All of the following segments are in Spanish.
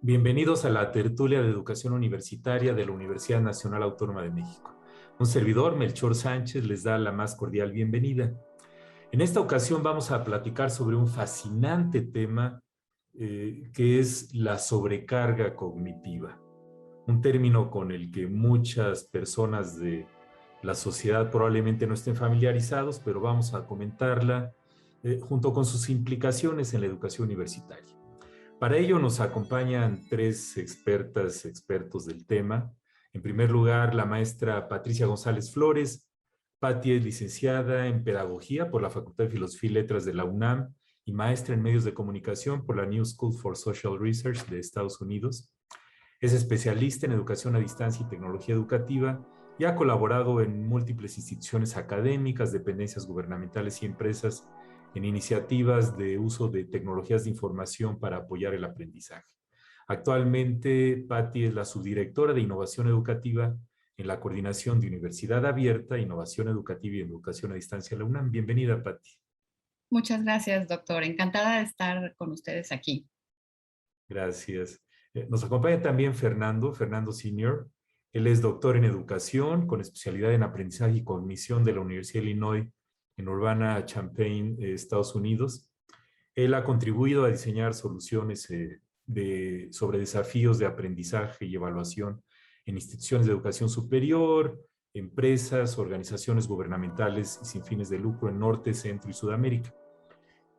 Bienvenidos a la tertulia de educación universitaria de la Universidad Nacional Autónoma de México. Un servidor, Melchor Sánchez, les da la más cordial bienvenida. En esta ocasión vamos a platicar sobre un fascinante tema que es la sobrecarga cognitiva. Un término con el que muchas personas de la sociedad probablemente no estén familiarizados, pero vamos a comentarla junto con sus implicaciones en la educación universitaria. Para ello nos acompañan tres expertos del tema. En primer lugar, la maestra Patricia González Flores. Pati es licenciada en Pedagogía por la Facultad de Filosofía y Letras de la UNAM y maestra en Medios de Comunicación por la New School for Social Research de Estados Unidos. Es especialista en Educación a Distancia y Tecnología Educativa y ha colaborado en múltiples instituciones académicas, dependencias gubernamentales y empresas en iniciativas de uso de tecnologías de información para apoyar el aprendizaje. Actualmente, Patti es la subdirectora de Innovación Educativa en la Coordinación de Universidad Abierta, Innovación Educativa y Educación a Distancia de la UNAM. Bienvenida, Patti. Muchas gracias, doctor. Encantada de estar con ustedes aquí. Gracias. Nos acompaña también Fernando Senior. Él es doctor en Educación con especialidad en Aprendizaje y Cognición de la Universidad de Illinois en Urbana-Champaign, Estados Unidos. Él ha contribuido a diseñar soluciones sobre desafíos de aprendizaje y evaluación en instituciones de educación superior, empresas, organizaciones gubernamentales y sin fines de lucro en Norte, Centro y Sudamérica.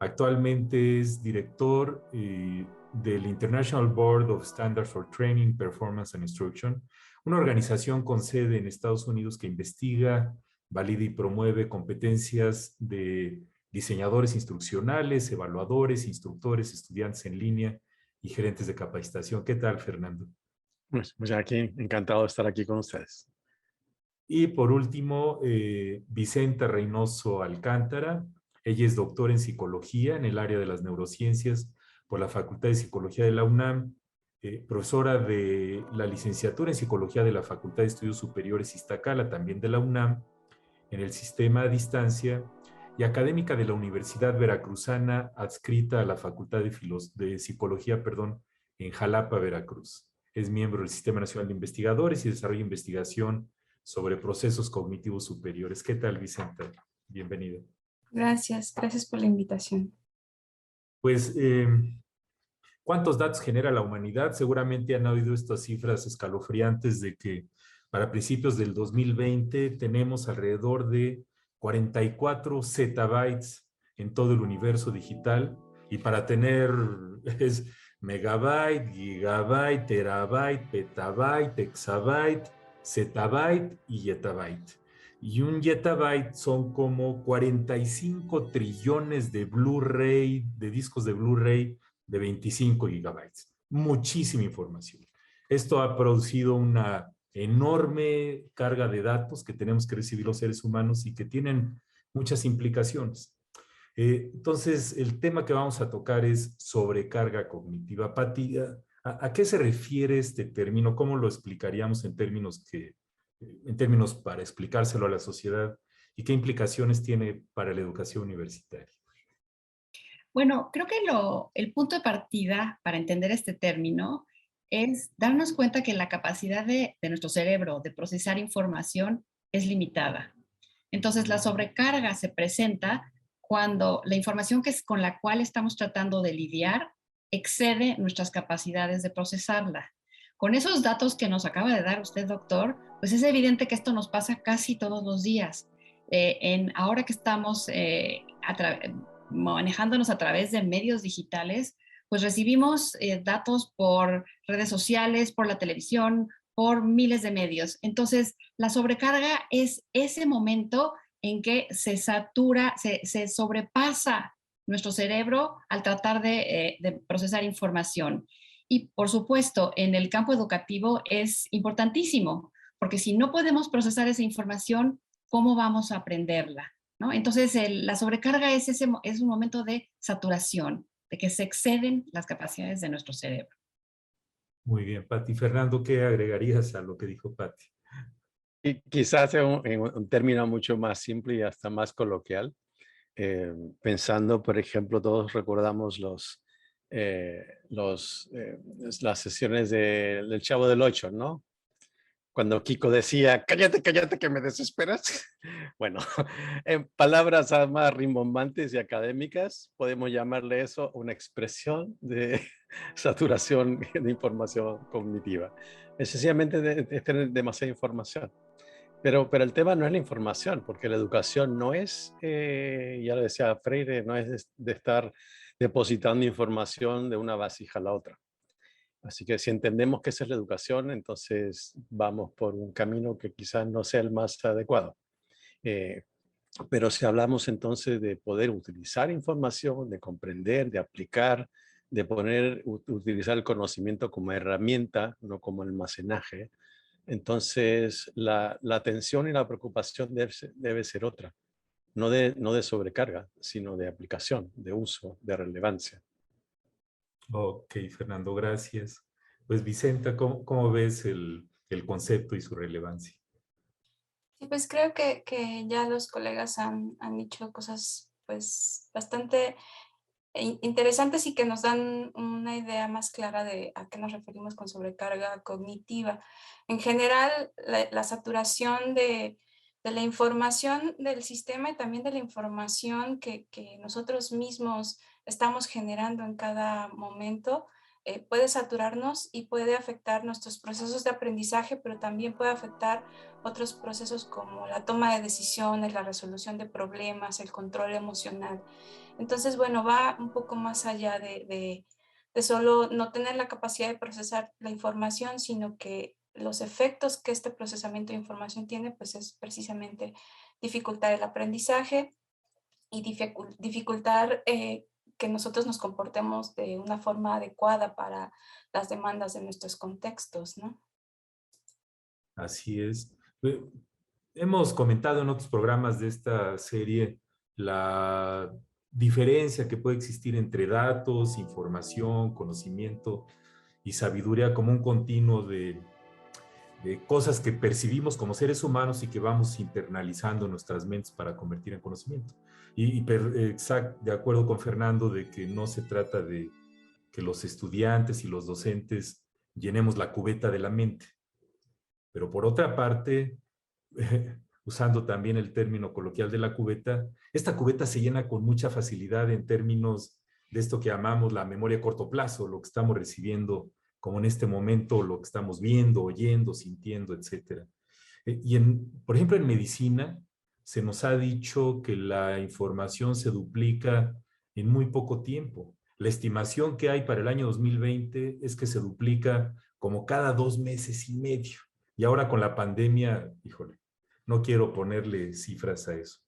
Actualmente es director del International Board of Standards for Training, Performance and Instruction, una organización con sede en Estados Unidos que investiga, valida y promueve competencias de diseñadores instruccionales, evaluadores, instructores, estudiantes en línea y gerentes de capacitación. ¿Qué tal, Fernando? Pues aquí encantado de estar aquí con ustedes. Y por último, Vicenta Reynoso Alcántara. Ella es doctora en psicología en el área de las neurociencias por la Facultad de Psicología de la UNAM, profesora de la licenciatura en psicología de la Facultad de Estudios Superiores Iztacala, también de la UNAM, en el sistema a distancia, y académica de la Universidad Veracruzana, adscrita a la Facultad de Psicología, en Jalapa, Veracruz. Es miembro del Sistema Nacional de Investigadores y desarrolla investigación sobre procesos cognitivos superiores. ¿Qué tal, Vicenta? Bienvenida. Gracias por la invitación. Pues, ¿cuántos datos genera la humanidad? Seguramente han oído estas cifras escalofriantes de que para principios del 2020 tenemos alrededor de 44 zettabytes en todo el universo digital, y para tener es megabyte, gigabyte, terabyte, petabyte, exabyte, zettabyte y yettabyte. Y un yettabyte son como 45 trillones de Blu-ray, de discos de Blu-ray de 25 gigabytes. Muchísima información. Esto ha producido una enorme carga de datos que tenemos que recibir los seres humanos y que tienen muchas implicaciones. Entonces, el tema que vamos a tocar es sobrecarga cognitiva. Pati, ¿a qué se refiere este término? ¿Cómo lo explicaríamos en términos para explicárselo a la sociedad? ¿Y qué implicaciones tiene para la educación universitaria? Bueno, creo que el punto de partida para entender este término es darnos cuenta que la capacidad de nuestro cerebro de procesar información es limitada. Entonces, la sobrecarga se presenta cuando la información con la cual estamos tratando de lidiar excede nuestras capacidades de procesarla. Con esos datos que nos acaba de dar usted, doctor, pues es evidente que esto nos pasa casi todos los días. Ahora que estamos manejándonos a través de medios digitales, pues recibimos datos por redes sociales, por la televisión, por miles de medios. Entonces, la sobrecarga es ese momento en que se satura, se sobrepasa nuestro cerebro al tratar de procesar información. Y por supuesto, en el campo educativo es importantísimo, porque si no podemos procesar esa información, ¿cómo vamos a aprenderla? ¿No? Entonces, la sobrecarga es un momento de saturación, de que se exceden las capacidades de nuestro cerebro. Muy bien, Pati. Fernando, ¿qué agregarías a lo que dijo Pati? Y quizás en un término mucho más simple y hasta más coloquial, pensando, por ejemplo, todos recordamos los las sesiones del Chavo del Ocho, ¿no? Cuando Kiko decía, cállate, cállate, que me desesperas. Bueno, en palabras más rimbombantes y académicas, podemos llamarle eso una expresión de saturación de información cognitiva. Es sencillamente de tener demasiada información. Pero el tema no es la información, porque la educación no es, ya lo decía Freire, no es de estar depositando información de una vasija a la otra. Así que si entendemos que esa es la educación, entonces vamos por un camino que quizás no sea el más adecuado. Pero si hablamos entonces de poder utilizar información, de comprender, de aplicar, de utilizar el conocimiento como herramienta, no como almacenaje, entonces la atención y la preocupación debe ser otra. No de sobrecarga, sino de aplicación, de uso, de relevancia. Ok, Fernando, gracias. Pues Vicenta, ¿cómo ves el concepto y su relevancia? Sí, pues creo que ya los colegas han dicho cosas pues bastante interesantes y que nos dan una idea más clara de a qué nos referimos con sobrecarga cognitiva. En general, la saturación de la información del sistema y también de la información que nosotros mismos estamos generando en cada momento, puede saturarnos y puede afectar nuestros procesos de aprendizaje, pero también puede afectar otros procesos como la toma de decisiones, la resolución de problemas, el control emocional. Entonces, bueno, va un poco más allá de solo no tener la capacidad de procesar la información, sino que los efectos que este procesamiento de información tiene, pues es precisamente dificultar el aprendizaje y dificultar que nosotros nos comportemos de una forma adecuada para las demandas de nuestros contextos, ¿no? Así es. Hemos comentado en otros programas de esta serie la diferencia que puede existir entre datos, información, conocimiento y sabiduría como un continuo de cosas que percibimos como seres humanos y que vamos internalizando en nuestras mentes para convertir en conocimiento. De acuerdo con Fernando de que no se trata de que los estudiantes y los docentes llenemos la cubeta de la mente. Pero por otra parte, usando también el término coloquial de la cubeta, esta cubeta se llena con mucha facilidad en términos de esto que llamamos la memoria a corto plazo, lo que estamos recibiendo como en este momento, lo que estamos viendo, oyendo, sintiendo, etc. Por ejemplo, en medicina se nos ha dicho que la información se duplica en muy poco tiempo. La estimación que hay para el año 2020 es que se duplica como cada 2 meses y medio. Y ahora con la pandemia, híjole, no quiero ponerle cifras a eso.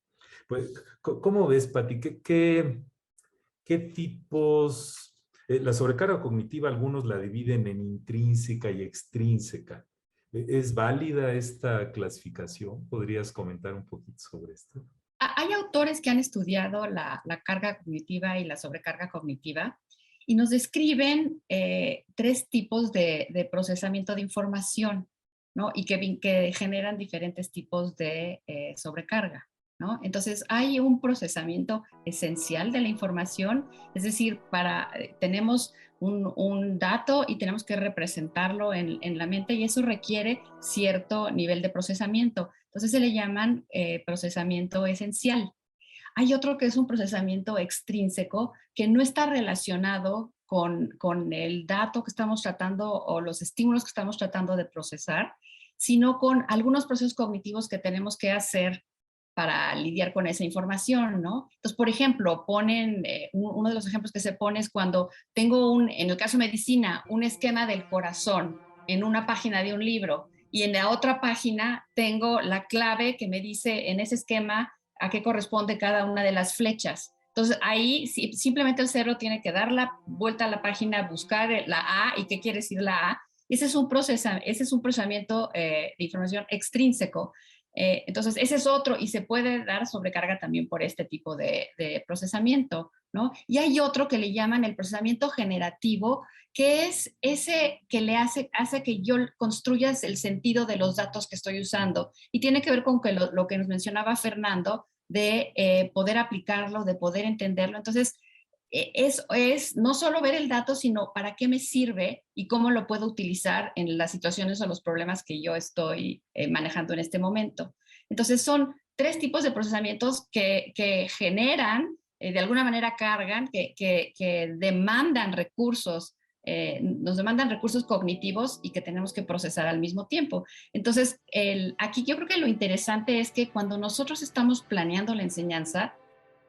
Pues, ¿cómo ves, Pati? ¿Qué tipos? La sobrecarga cognitiva, algunos la dividen en intrínseca y extrínseca. ¿Es válida esta clasificación? ¿Podrías comentar un poquito sobre esto? Hay autores que han estudiado la carga cognitiva y la sobrecarga cognitiva y nos describen 3 tipos de procesamiento de información, ¿no? Y que generan diferentes tipos de sobrecarga, ¿no? Entonces, hay un procesamiento esencial de la información, es decir, tenemos un dato y tenemos que representarlo en la mente y eso requiere cierto nivel de procesamiento. Entonces se le llaman procesamiento esencial. Hay otro que es un procesamiento extrínseco que no está relacionado con el dato que estamos tratando o los estímulos que estamos tratando de procesar, sino con algunos procesos cognitivos que tenemos que hacer para lidiar con esa información, ¿no? Entonces, por ejemplo, uno de los ejemplos que se pone es cuando tengo en el caso de medicina, un esquema del corazón en una página de un libro y en la otra página tengo la clave que me dice en ese esquema a qué corresponde cada una de las flechas. Entonces ahí simplemente el cerebro tiene que dar la vuelta a la página, buscar la A y qué quiere decir la A. Ese es un procesamiento de información extrínseco. Entonces ese es otro y se puede dar sobrecarga también por este tipo de procesamiento, ¿no? Y hay otro que le llaman el procesamiento generativo, que es ese que le hace que yo construya el sentido de los datos que estoy usando. Y tiene que ver con lo que nos mencionaba Fernando, de poder aplicarlo, de poder entenderlo. Entonces, es no solo ver el dato, sino para qué me sirve y cómo lo puedo utilizar en las situaciones o los problemas que yo estoy manejando en este momento. Entonces son 3 tipos de procesamientos que generan, de alguna manera cargan, que demandan recursos, nos demandan recursos cognitivos y que tenemos que procesar al mismo tiempo. Entonces, aquí yo creo que lo interesante es que cuando nosotros estamos planeando la enseñanza,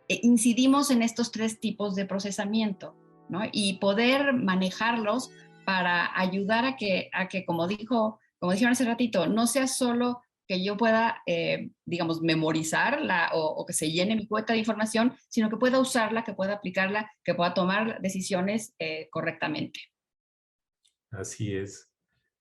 incidimos en estos 3 tipos de procesamiento, ¿no? Y poder manejarlos para ayudar a que como dijeron hace ratito, no sea solo que yo pueda, digamos, memorizarla o que se llene mi cuenta de información, sino que pueda usarla, que pueda aplicarla, que pueda tomar decisiones correctamente. Así es.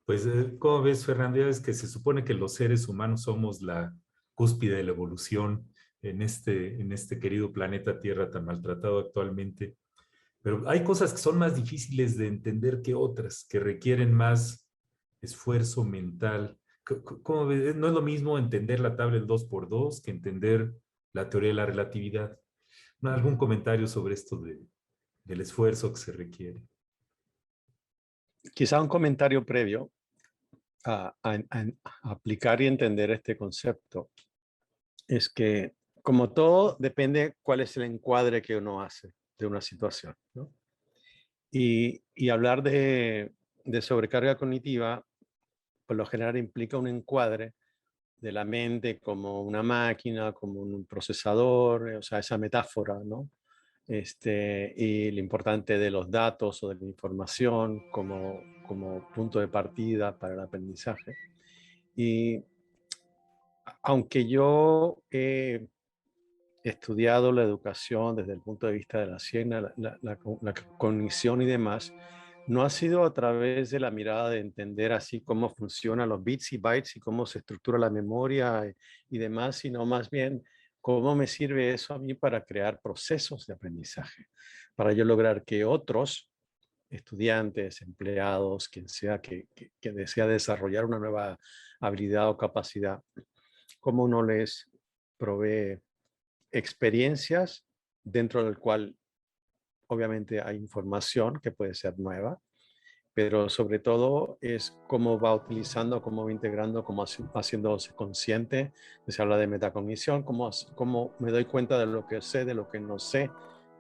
Pues, ¿cómo ves, Fernando? Ya ves que se supone que los seres humanos somos la cúspide de la evolución en este querido planeta Tierra tan maltratado actualmente. Pero hay cosas que son más difíciles de entender que otras, que requieren más esfuerzo mental. ¿Cómo ves? No es lo mismo entender la tabla del 2x2 que entender la teoría de la relatividad. ¿Algún comentario sobre esto del esfuerzo que se requiere? Quizá un comentario previo a aplicar y entender este concepto es que, como todo, depende cuál es el encuadre que uno hace de una situación, ¿no? Y hablar de sobrecarga cognitiva, por lo general implica un encuadre de la mente como una máquina, como un procesador, o sea, esa metáfora, ¿no? Y lo importante de los datos o de la información como punto de partida para el aprendizaje. Y aunque yo he estudiado la educación desde el punto de vista de la ciencia, la cognición y demás, no ha sido a través de la mirada de entender así cómo funcionan los bits y bytes y cómo se estructura la memoria y demás, sino más bien cómo me sirve eso a mí para crear procesos de aprendizaje, para yo lograr que otros estudiantes, empleados, quien sea que desea desarrollar una nueva habilidad o capacidad, cómo uno les provee experiencias dentro del cual obviamente hay información que puede ser nueva, pero sobre todo es cómo va utilizando, cómo va integrando, cómo haciéndose consciente. Se habla de metacognición, cómo me doy cuenta de lo que sé, de lo que no sé,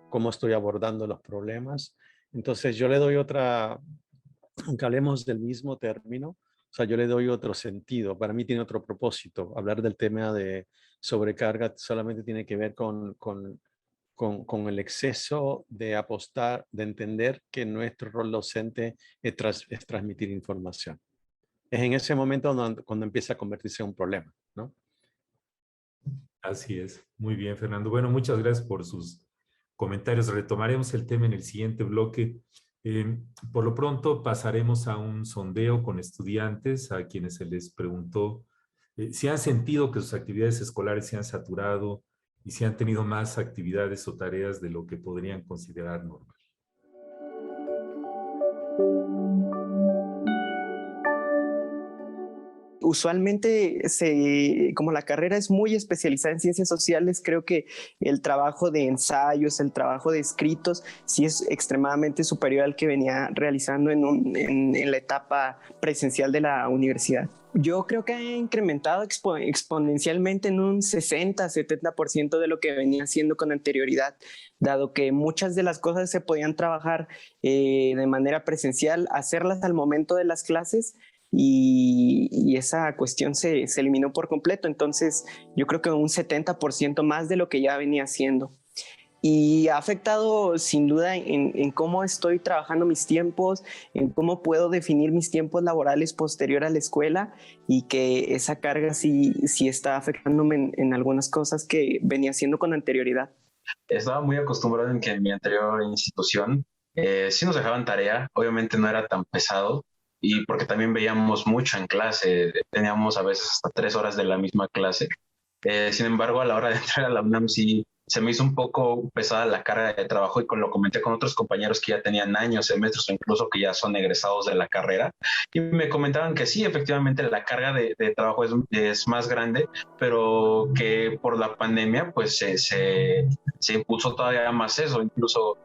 cómo estoy abordando los problemas. Entonces yo le doy aunque hablemos del mismo término, o sea, yo le doy otro sentido. Para mí tiene otro propósito. Hablar del tema de sobrecarga solamente tiene que ver con el exceso de apostar, de entender que nuestro rol docente es transmitir información. Es en ese momento cuando empieza a convertirse en un problema, ¿no? Así es. Muy bien, Fernando. Bueno, muchas gracias por sus comentarios. Retomaremos el tema en el siguiente bloque. Por lo pronto pasaremos a un sondeo con estudiantes a quienes se les preguntó si han sentido que sus actividades escolares se han saturado y si han tenido más actividades o tareas de lo que podrían considerar normal. Usualmente, como la carrera es muy especializada en ciencias sociales, creo que el trabajo de ensayos, el trabajo de escritos, sí es extremadamente superior al que venía realizando en la etapa presencial de la universidad. Yo creo que ha incrementado exponencialmente en un 60-70% de lo que venía haciendo con anterioridad, dado que muchas de las cosas se podían trabajar de manera presencial, hacerlas al momento de las clases, y esa cuestión se eliminó por completo. Entonces yo creo que un 70% más de lo que ya venía haciendo, y ha afectado sin duda en cómo estoy trabajando mis tiempos, en cómo puedo definir mis tiempos laborales posterior a la escuela, y que esa carga sí está afectándome en algunas cosas que venía haciendo con anterioridad. Estaba muy acostumbrado en que en mi anterior institución sí nos dejaban tarea, obviamente no era tan pesado, y porque también veíamos mucho en clase, teníamos a veces hasta 3 horas de la misma clase. Sin embargo, a la hora de entrar a la UNAM sí se me hizo un poco pesada la carga de trabajo, y lo comenté con otros compañeros que ya tenían años, semestres o incluso que ya son egresados de la carrera, y me comentaban que sí, efectivamente la carga de trabajo es más grande, pero que por la pandemia pues se impuso todavía más eso. Incluso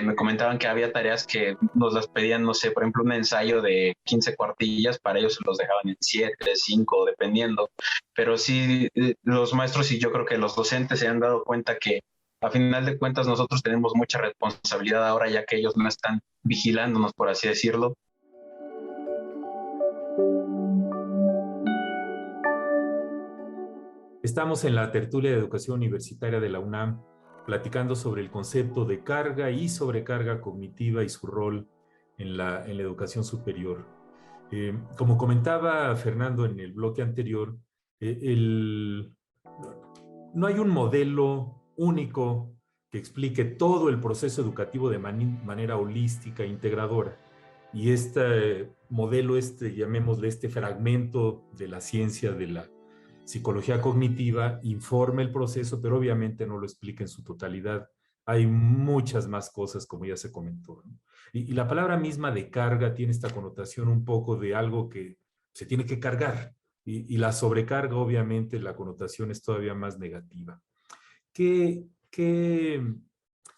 me comentaban que había tareas que nos las pedían, no sé, por ejemplo, un ensayo de 15 cuartillas, para ellos se los dejaban en 7, 5, dependiendo. Pero sí, los maestros y yo creo que los docentes se han dado cuenta que a final de cuentas nosotros tenemos mucha responsabilidad ahora, ya que ellos no están vigilándonos, por así decirlo. Estamos en la tertulia de educación universitaria de la UNAM, platicando sobre el concepto de carga y sobrecarga cognitiva y su rol en la educación superior. Como comentaba Fernando en el bloque anterior, no hay un modelo único que explique todo el proceso educativo de manera holística, integradora. Y este modelo, llamémosle este fragmento de la ciencia de la psicología cognitiva, informa el proceso, pero obviamente no lo explica en su totalidad. Hay muchas más cosas, como ya se comentó, ¿no? Y la palabra misma de carga tiene esta connotación un poco de algo que se tiene que cargar. Y la sobrecarga, obviamente, la connotación es todavía más negativa. ¿Qué, qué,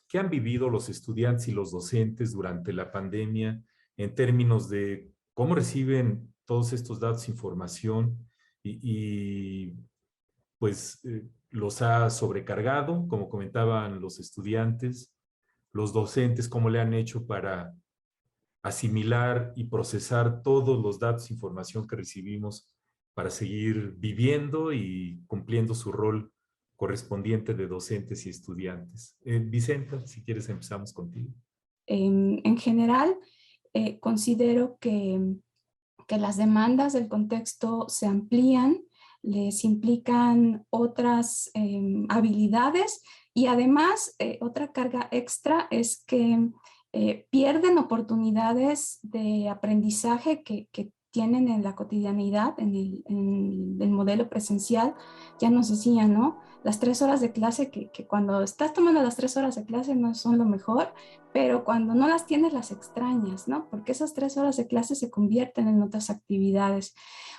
qué han vivido los estudiantes y los docentes durante la pandemia en términos de cómo reciben todos estos datos, información y pues los ha sobrecargado, como comentaban los estudiantes, los docentes, cómo le han hecho para asimilar y procesar todos los datos, información que recibimos para seguir viviendo y cumpliendo su rol correspondiente de docentes y estudiantes? Vicenta, si quieres empezamos contigo. En general, considero que las demandas del contexto se amplían, les implican otras habilidades y además otra carga extra es que pierden oportunidades de aprendizaje que tienen en la cotidianidad, en el modelo presencial. Ya nos decía, ¿no? Las 3 horas de clase, que cuando estás tomando las 3 horas de clase no son lo mejor, pero cuando no las tienes las extrañas, ¿no? Porque esas 3 horas de clase se convierten en otras actividades.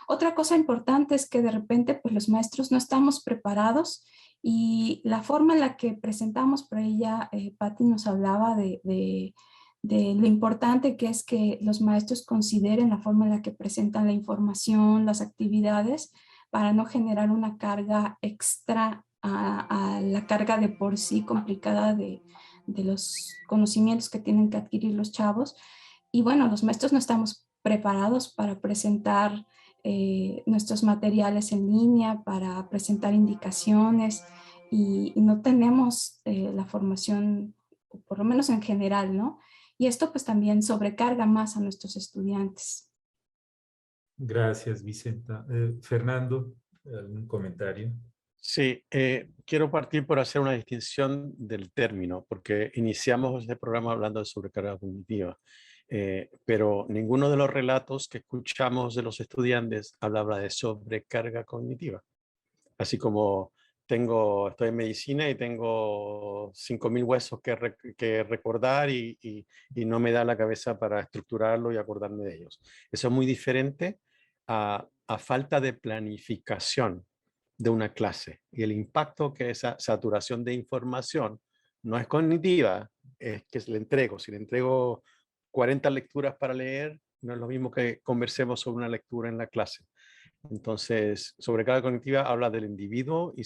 Otra cosa importante es que de repente pues los maestros no estamos preparados y la forma en la que presentamos, por ella Patti nos hablaba de lo importante que es que los maestros consideren la forma en la que presentan la información, las actividades, para no generar una carga extra a la carga de por sí complicada de los conocimientos que tienen que adquirir los chavos. Y bueno, los maestros no estamos preparados para presentar nuestros materiales en línea, para presentar indicaciones y no tenemos la formación, por lo menos en general, ¿no? Y esto pues también sobrecarga más a nuestros estudiantes. Gracias, Vicenta. Fernando, ¿algún comentario? Sí, quiero partir por hacer una distinción del término, porque iniciamos este programa hablando de sobrecarga cognitiva, pero ninguno de los relatos que escuchamos de los estudiantes hablaba de sobrecarga cognitiva. Así como estoy en medicina y tengo 5.000 huesos que recordar y no me da la cabeza para estructurarlo y acordarme de ellos. Eso es muy diferente a falta de planificación de una clase y el impacto que esa saturación de información no es cognitiva, es que si le entrego 40 lecturas para leer, no es lo mismo que conversemos sobre una lectura en la clase. Entonces, sobrecarga cognitiva habla del individuo y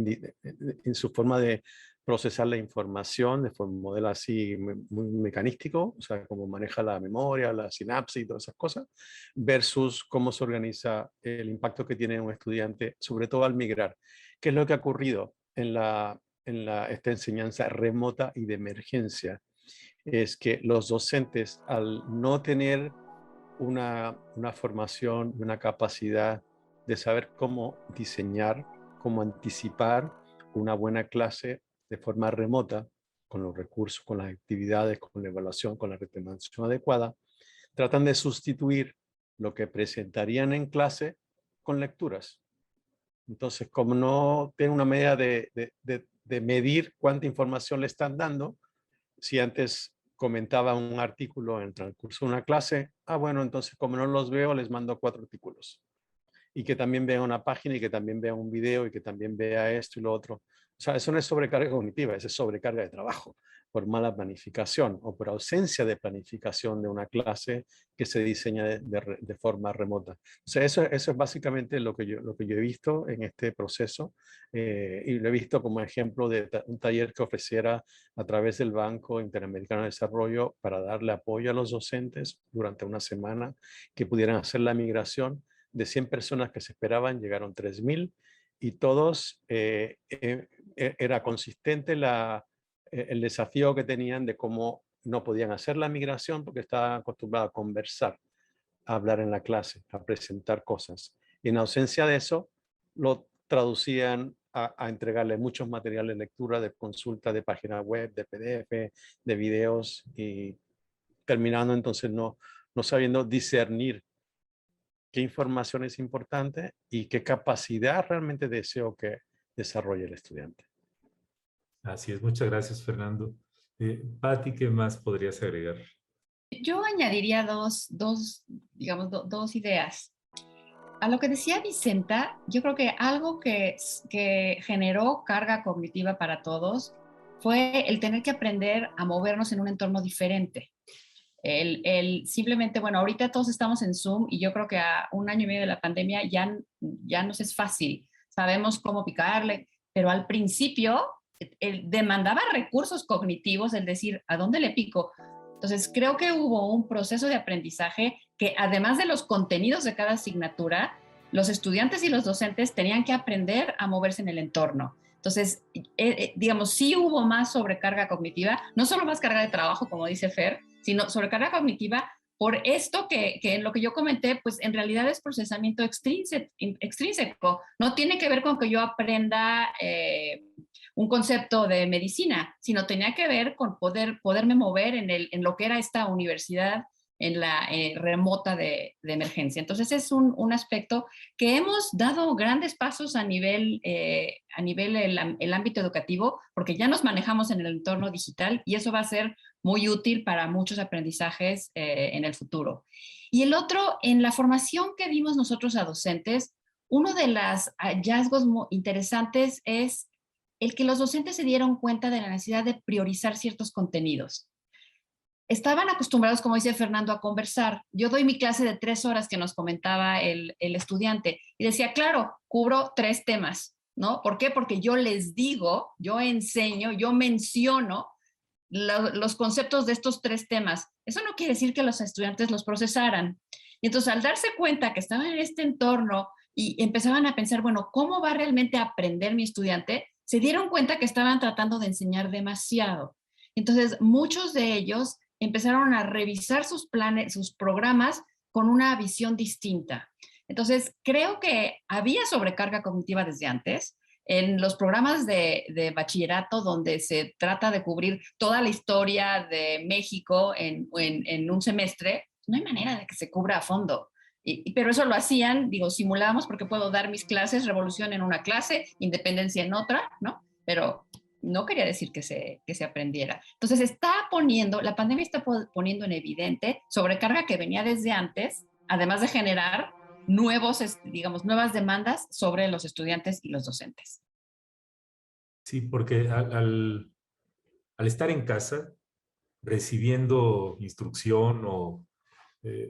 en su forma de procesar la información de un modelo así muy mecanístico, o sea, cómo maneja la memoria, la sinapsis y todas esas cosas, versus cómo se organiza el impacto que tiene un estudiante, sobre todo al migrar. ¿Qué es lo que ha ocurrido en esta enseñanza remota y de emergencia? Es que los docentes, al no tener una formación, una capacidad de saber cómo diseñar, cómo anticipar una buena clase de forma remota, con los recursos, con las actividades, con la evaluación, con la retención adecuada, tratan de sustituir lo que presentarían en clase con lecturas. Entonces, como no tienen una medida de medir cuánta información le están dando, si antes comentaba un artículo en el transcurso de una clase, bueno, entonces como no los veo, les mando 4 artículos. Y que también vea una página y que también vea un video y que también vea esto y lo otro. O sea, eso no es sobrecarga cognitiva, eso es sobrecarga de trabajo por mala planificación o por ausencia de planificación de una clase que se diseña de forma remota. O sea, eso es básicamente lo que yo he visto en este proceso y lo he visto como ejemplo de un taller que ofreciera a través del Banco Interamericano de Desarrollo para darle apoyo a los docentes durante una semana que pudieran hacer la migración. De 100 personas que se esperaban, llegaron 3.000 y todos era consistente el desafío que tenían de cómo no podían hacer la migración porque estaban acostumbrados a conversar, a hablar en la clase, a presentar cosas. Y en ausencia de eso, lo traducían a entregarle muchos materiales de lectura, de consulta, de página web, de PDF, de videos, y terminando entonces no sabiendo discernir qué información es importante y qué capacidad realmente deseo que desarrolle el estudiante. Así es, muchas gracias, Fernando. Patti, ¿qué más podrías agregar? Yo añadiría digamos, dos ideas. A lo que decía Vicenta, yo creo que algo que generó carga cognitiva para todos fue el tener que aprender a movernos en un entorno diferente. Simplemente, bueno, ahorita todos estamos en Zoom y yo creo que a 1 año y medio de la pandemia ya nos es fácil. Sabemos cómo picarle, pero al principio demandaba recursos cognitivos el decir, ¿a dónde le pico? Entonces, creo que hubo un proceso de aprendizaje que, además de los contenidos de cada asignatura, los estudiantes y los docentes tenían que aprender a moverse en el entorno. Entonces, digamos, sí hubo más sobrecarga cognitiva, no solo más carga de trabajo, como dice Fer, sino sobrecarga cognitiva por esto que en lo que yo comenté, pues en realidad es procesamiento extrínseco. No tiene que ver con que yo aprenda un concepto de medicina, sino tenía que ver con poderme mover en lo que era esta universidad en la remota de emergencia. Entonces es un aspecto que hemos dado grandes pasos a nivel el ámbito educativo, porque ya nos manejamos en el entorno digital y eso va a ser muy útil para muchos aprendizajes en el futuro. Y el otro, en la formación que dimos nosotros a docentes, uno de los hallazgos muy interesantes es el que los docentes se dieron cuenta de la necesidad de priorizar ciertos contenidos. Estaban acostumbrados, como dice Fernando, a conversar. Yo doy mi clase de 3 horas que nos comentaba el estudiante y decía, claro, cubro 3 temas, ¿no? ¿Por qué? Porque yo les digo, yo enseño, yo menciono los conceptos de estos 3 temas. Eso no quiere decir que los estudiantes los procesaran. Y entonces, al darse cuenta que estaban en este entorno y empezaban a pensar, bueno, ¿cómo va realmente a aprender mi estudiante? Se dieron cuenta que estaban tratando de enseñar demasiado. Entonces, muchos de ellos empezaron a revisar sus planes, sus programas con una visión distinta. Entonces, creo que había sobrecarga cognitiva desde antes. En los programas de bachillerato, donde se trata de cubrir toda la historia de México en un semestre, no hay manera de que se cubra a fondo. Pero eso lo hacían, digo, simulábamos porque puedo dar mis clases, revolución en una clase, independencia en otra, ¿no? Pero no quería decir que se aprendiera. Entonces la pandemia está poniendo en evidente sobrecarga que venía desde antes, además de generar nuevas demandas sobre los estudiantes y los docentes. Sí, porque al estar en casa, recibiendo instrucción o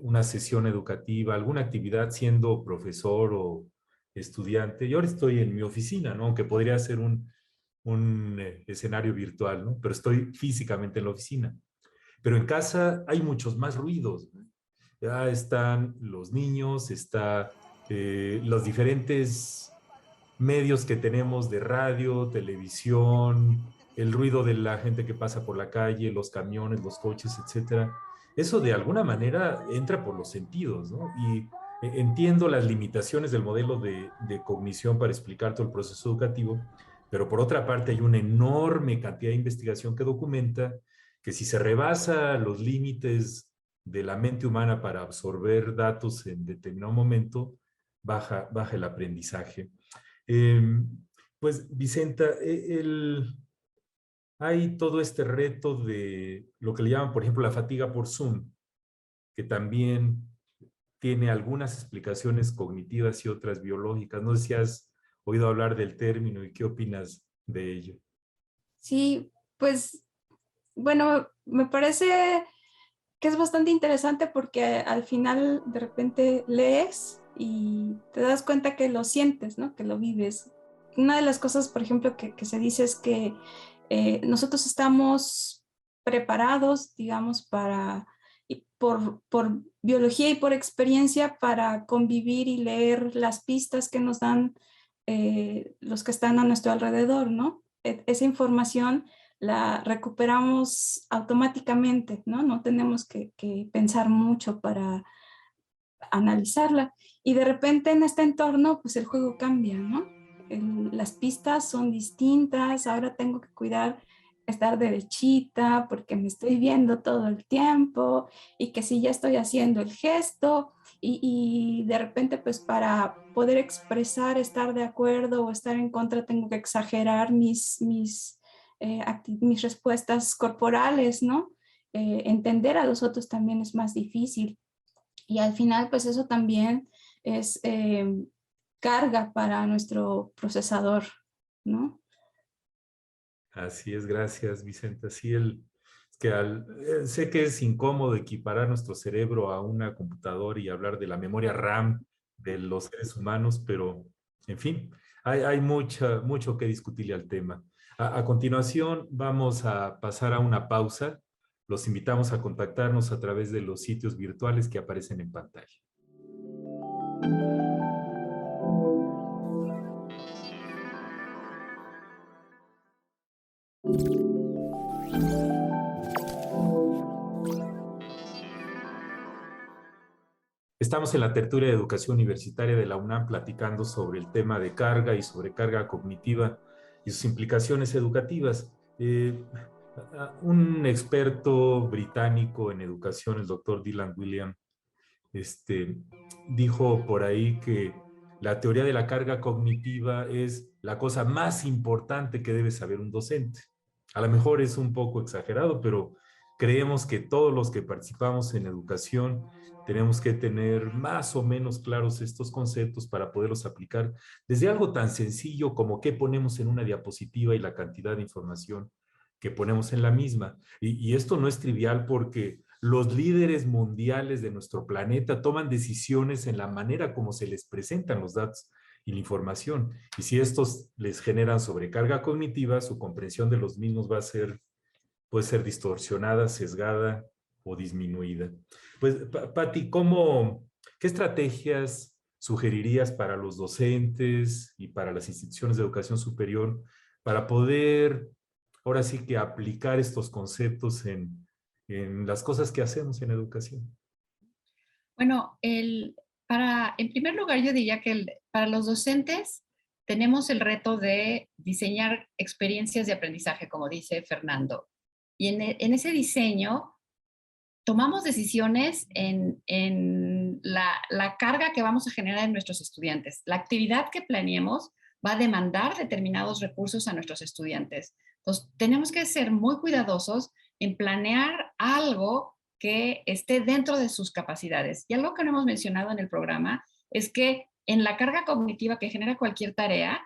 una sesión educativa, alguna actividad siendo profesor o estudiante, yo ahora estoy en mi oficina, ¿no? Aunque podría ser un escenario virtual, ¿no? Pero estoy físicamente en la oficina. Pero en casa hay muchos más ruidos, ¿no? Ya están los niños, los diferentes medios que tenemos de radio, televisión, el ruido de la gente que pasa por la calle, los camiones, los coches, etcétera. Eso de alguna manera entra por los sentidos, ¿no? Y entiendo las limitaciones del modelo de cognición para explicar todo el proceso educativo, pero por otra parte hay una enorme cantidad de investigación que documenta que si se rebasa los límites de la mente humana para absorber datos en determinado momento, baja el aprendizaje. Pues, Vicenta, hay todo este reto de lo que le llaman, por ejemplo, la fatiga por Zoom, que también tiene algunas explicaciones cognitivas y otras biológicas. No sé si has oído hablar del término y qué opinas de ello. Sí, pues bueno, me parece que es bastante interesante porque al final de repente lees y te das cuenta que lo sientes, ¿no? Que lo vives. Una de las cosas, por ejemplo, que se dice es que nosotros estamos preparados, digamos, por biología y por experiencia para convivir y leer las pistas que nos dan los que están a nuestro alrededor, ¿no? Esa información la recuperamos automáticamente, ¿no? No tenemos que pensar mucho para analizarla. Y de repente en este entorno, pues el juego cambia, ¿no? Las pistas son distintas, ahora tengo que cuidar estar derechita porque me estoy viendo todo el tiempo y que si ya estoy haciendo el gesto y de repente pues para poder expresar estar de acuerdo o estar en contra tengo que exagerar mis respuestas corporales, ¿no? Entender a los otros también es más difícil. Y al final, pues eso también es carga para nuestro procesador, ¿no? Así es, gracias, Vicente. Es que sé que es incómodo equiparar nuestro cerebro a una computadora y hablar de la memoria RAM de los seres humanos, pero en fin, hay mucho que discutirle al tema. A continuación, vamos a pasar a una pausa. Los invitamos a contactarnos a través de los sitios virtuales que aparecen en pantalla. Estamos en la tertulia de educación universitaria de la UNAM platicando sobre el tema de carga y sobrecarga cognitiva y sus implicaciones educativas. Un experto británico en educación, el doctor Dylan Wiliam, dijo por ahí que la teoría de la carga cognitiva es la cosa más importante que debe saber un docente. A lo mejor es un poco exagerado, pero creemos que todos los que participamos en educación tenemos que tener más o menos claros estos conceptos para poderlos aplicar desde algo tan sencillo como qué ponemos en una diapositiva y la cantidad de información que ponemos en la misma. Y esto no es trivial porque los líderes mundiales de nuestro planeta toman decisiones en la manera como se les presentan los datos y la información. Y si estos les generan sobrecarga cognitiva, su comprensión de los mismos puede ser distorsionada, sesgada o disminuida. Pues, Pati, ¿qué estrategias sugerirías para los docentes y para las instituciones de educación superior para poder, ahora sí que aplicar estos conceptos en las cosas que hacemos en educación? Bueno, en primer lugar, yo diría que para los docentes tenemos el reto de diseñar experiencias de aprendizaje, como dice Fernando. Y en ese diseño tomamos decisiones en la carga que vamos a generar en nuestros estudiantes. La actividad que planeemos va a demandar determinados recursos a nuestros estudiantes. Entonces, tenemos que ser muy cuidadosos en planear algo que esté dentro de sus capacidades. Y algo que no hemos mencionado en el programa es que en la carga cognitiva que genera cualquier tarea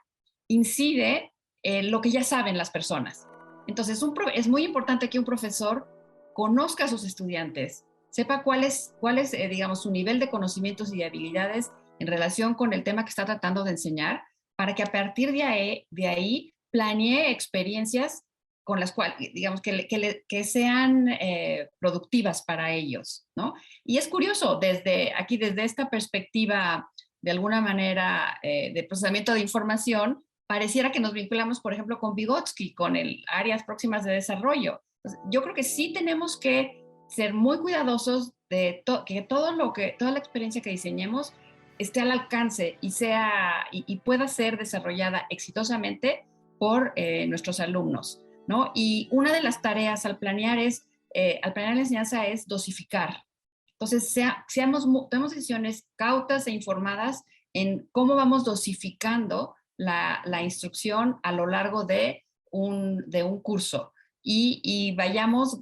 incide lo que ya saben las personas. Entonces, es muy importante que un profesor conozca a sus estudiantes, sepa cuál es digamos, su nivel de conocimientos y de habilidades en relación con el tema que está tratando de enseñar, para que a partir de ahí planee experiencias con las cuales, digamos, que sean productivas para ellos, ¿no? Y es curioso, desde esta perspectiva, de alguna manera, de procesamiento de información, pareciera que nos vinculamos, por ejemplo, con Vygotsky, con el áreas próximas de desarrollo. Entonces, yo creo que sí tenemos que ser muy cuidadosos de que toda la experiencia que diseñemos esté al alcance y pueda ser desarrollada exitosamente por nuestros alumnos, ¿no? Y una de las tareas al planear la enseñanza es dosificar. Entonces, tomemos decisiones cautas e informadas en cómo vamos dosificando la instrucción a lo largo de un curso. Y vayamos,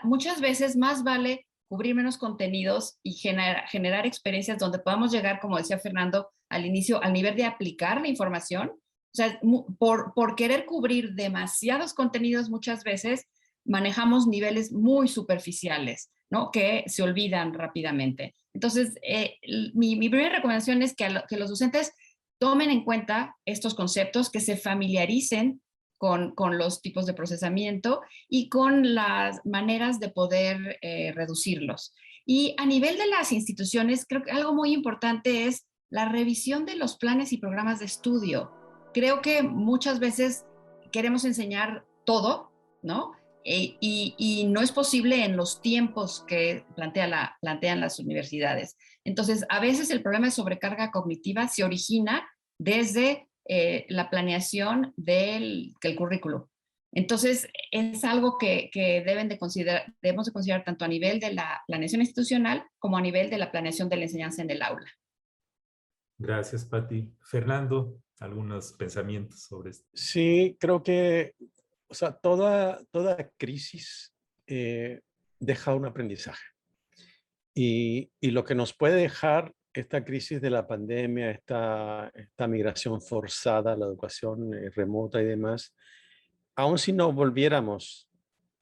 muchas veces más vale cubrir menos contenidos y generar experiencias donde podamos llegar, como decía Fernando al inicio, al nivel de aplicar la información, O sea, por querer cubrir demasiados contenidos muchas veces manejamos niveles muy superficiales, ¿no? Que se olvidan rápidamente. Entonces, mi primera recomendación es que los docentes tomen en cuenta estos conceptos, que se familiaricen con los tipos de procesamiento y con las maneras de poder reducirlos. Y a nivel de las instituciones, creo que algo muy importante es la revisión de los planes y programas de estudio. Creo que muchas veces queremos enseñar todo, ¿no? Y no es posible en los tiempos que plantean las universidades. Entonces, a veces el problema de sobrecarga cognitiva se origina desde la planeación del currículo. Entonces, es algo que debemos de considerar tanto a nivel de la planeación institucional como a nivel de la planeación de la enseñanza en el aula. Gracias, Pati. Fernando, algunos pensamientos sobre esto. Sí, creo que, o sea, toda crisis deja un aprendizaje. Y lo que nos puede dejar esta crisis de la pandemia, esta migración forzada a la educación remota y demás, aun si no volviéramos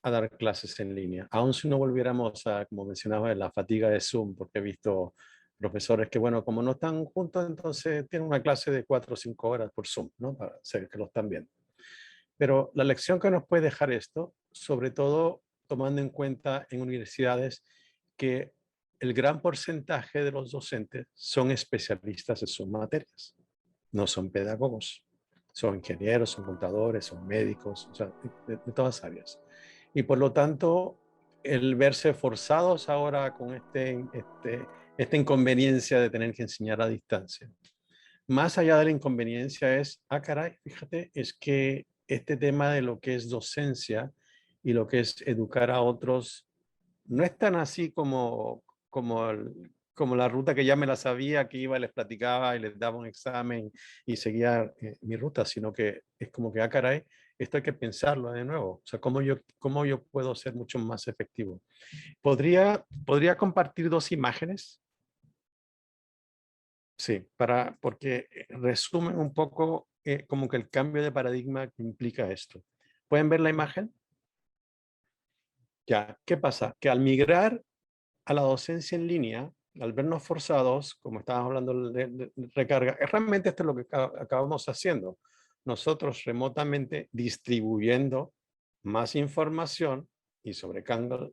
a dar clases en línea, aun si no volviéramos a, como mencionaba, la fatiga de Zoom, porque he visto profesores que, bueno, como no están juntos, entonces tienen una clase de 4 o 5 horas por Zoom, ¿no? Para saber que lo están viendo. Pero la lección que nos puede dejar esto, sobre todo tomando en cuenta en universidades que el gran porcentaje de los docentes son especialistas en sus materias, no son pedagogos, son ingenieros, son contadores, son médicos, o sea, de todas áreas. Y por lo tanto, el verse forzados ahora con esta inconveniencia de tener que enseñar a distancia. Más allá de la inconveniencia es, caray, fíjate, es que este tema de lo que es docencia y lo que es educar a otros no es tan así como la ruta que ya me la sabía, que iba, les platicaba y les daba un examen y seguía mi ruta, sino que es como que, caray, esto hay que pensarlo de nuevo. O sea, ¿cómo yo puedo ser mucho más efectivo? ¿Podría compartir 2 imágenes? Sí, porque resumen un poco como que el cambio de paradigma que implica esto. ¿Pueden ver la imagen? Ya, ¿qué pasa? Que al migrar a la docencia en línea, al vernos forzados, como estábamos hablando de recarga, realmente esto es lo que acabamos haciendo. Nosotros remotamente distribuyendo más información y sobrecargando